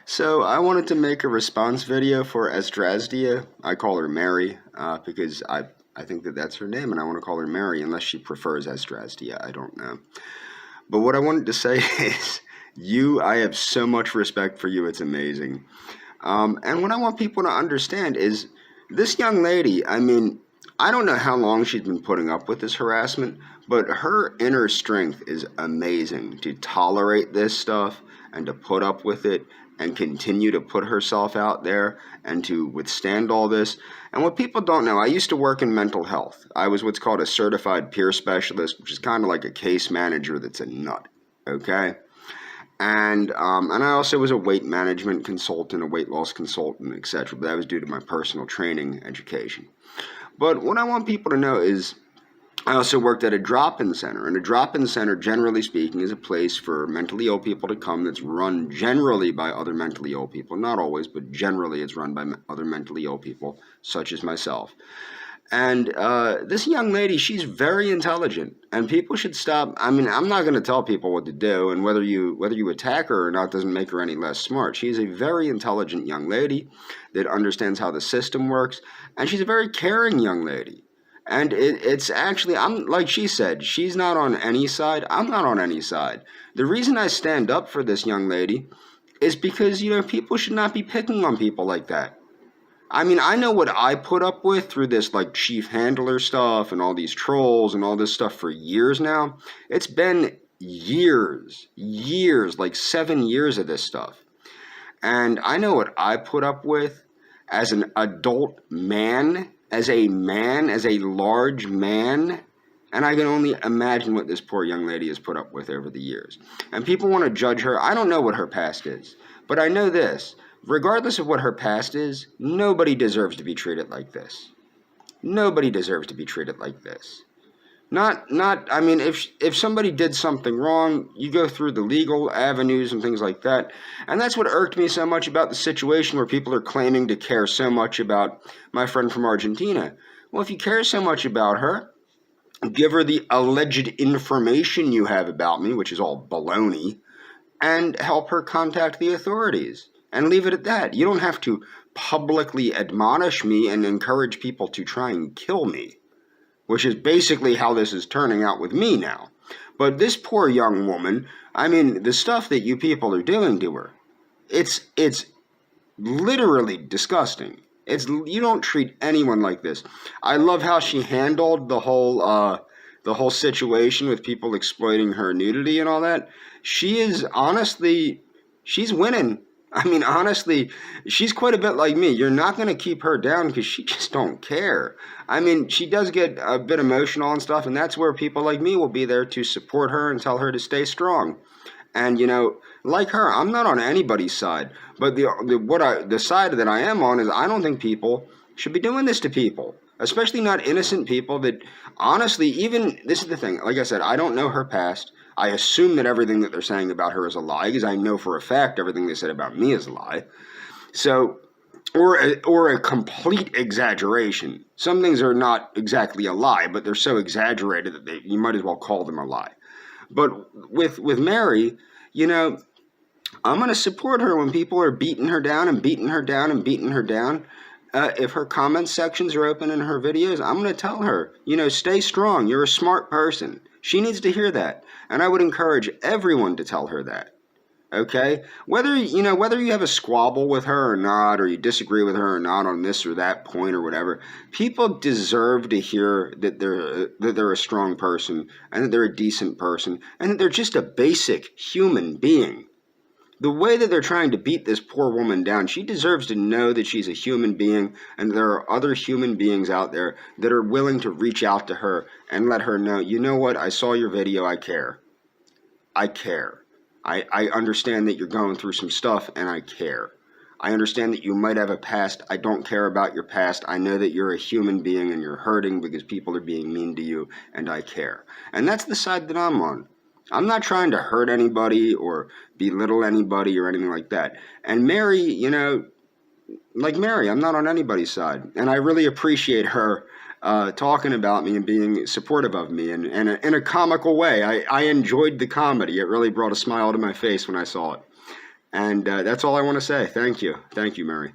So I wanted to make a response video for Asdrasdea. I call her Mary because I think that that's her name, and I want to call her Mary unless she prefers Asdrasdea. I don't know. But what I wanted to say is, I have so much respect for you. It's amazing. And what I want people to understand is this young lady, I don't know how long she's been putting up with this harassment, but her inner strength is amazing to tolerate this stuff and to put up with it and continue to put herself out there and to withstand all this. And what people don't know, I used to work in mental health. I was what's called a certified peer specialist, which is kind of like a case manager that's a nut, okay? And I also was a weight management consultant, a weight loss consultant, etc. But that was due to my personal training education. But what I want people to know is I also worked at a drop-in center, and a drop-in center, generally speaking, is a place for mentally ill people to come that's run generally by other mentally ill people. Not always, but generally it's run by other mentally ill people, such as myself. And this young lady, she's very intelligent, and people should stop. I'm not going to tell people what to do, and whether you attack her or not doesn't make her any less smart. She's a very intelligent young lady that understands how the system works, and she's a very caring young lady. And it's actually, like she said, she's not on any side. I'm not on any side. The reason I stand up for this young lady is because, people should not be picking on people like that. I know what I put up with through this, like, chief handler stuff and all these trolls and all this stuff for years now. It's been years, like 7 years of this stuff. And I know what I put up with as an adult man, as a large man, and I can only imagine what this poor young lady has put up with over the years. And people want to judge her. I don't know what her past is, but I know this. Regardless of what her past is, nobody deserves to be treated like this. Nobody deserves to be treated like this. If somebody did something wrong, you go through the legal avenues and things like that. And that's what irked me so much about the situation where people are claiming to care so much about my friend from Argentina. Well, if you care so much about her, give her the alleged information you have about me, which is all baloney, and help her contact the authorities. And leave it at that. You don't have to publicly admonish me and encourage people to try and kill me, which is basically how this is turning out with me now. But this poor young woman, the stuff that you people are doing to her, it's literally disgusting. You don't treat anyone like this. I love how she handled the whole situation with people exploiting her nudity and all that. She's winning. Honestly, she's quite a bit like me. You're not going to keep her down because she just don't care. She does get a bit emotional and stuff, and that's where people like me will be there to support her and tell her to stay strong. And, like her, I'm not on anybody's side. But the side that I am on is I don't think people should be doing this to people. Especially not innocent people that, honestly, this is the thing. Like I said, I don't know her past. I assume that everything that they're saying about her is a lie, because I know for a fact everything they said about me is a lie. So, or a complete exaggeration. Some things are not exactly a lie, but they're so exaggerated that you might as well call them a lie. But with Mary, I'm going to support her when people are beating her down and beating her down and beating her down. If her comment sections are open in her videos, I'm going to tell her, stay strong. You're a smart person. She needs to hear that. And I would encourage everyone to tell her that. Okay? Whether you have a squabble with her or not, or you disagree with her or not on this or that point or whatever, people deserve to hear that they're a strong person and that they're a decent person and that they're just a basic human being. The way that they're trying to beat this poor woman down, she deserves to know that she's a human being and there are other human beings out there that are willing to reach out to her and let her know, you know what, I saw your video, I care. I care. I understand that you're going through some stuff and I care. I understand that you might have a past. I don't care about your past. I know that you're a human being and you're hurting because people are being mean to you, and I care. And that's the side that I'm on. I'm not trying to hurt anybody or belittle anybody or anything like that. And Mary, like Mary, I'm not on anybody's side. And I really appreciate her talking about me and being supportive of me and in a comical way. I enjoyed the comedy. It really brought a smile to my face when I saw it. And that's all I want to say. Thank you. Thank you, Mary.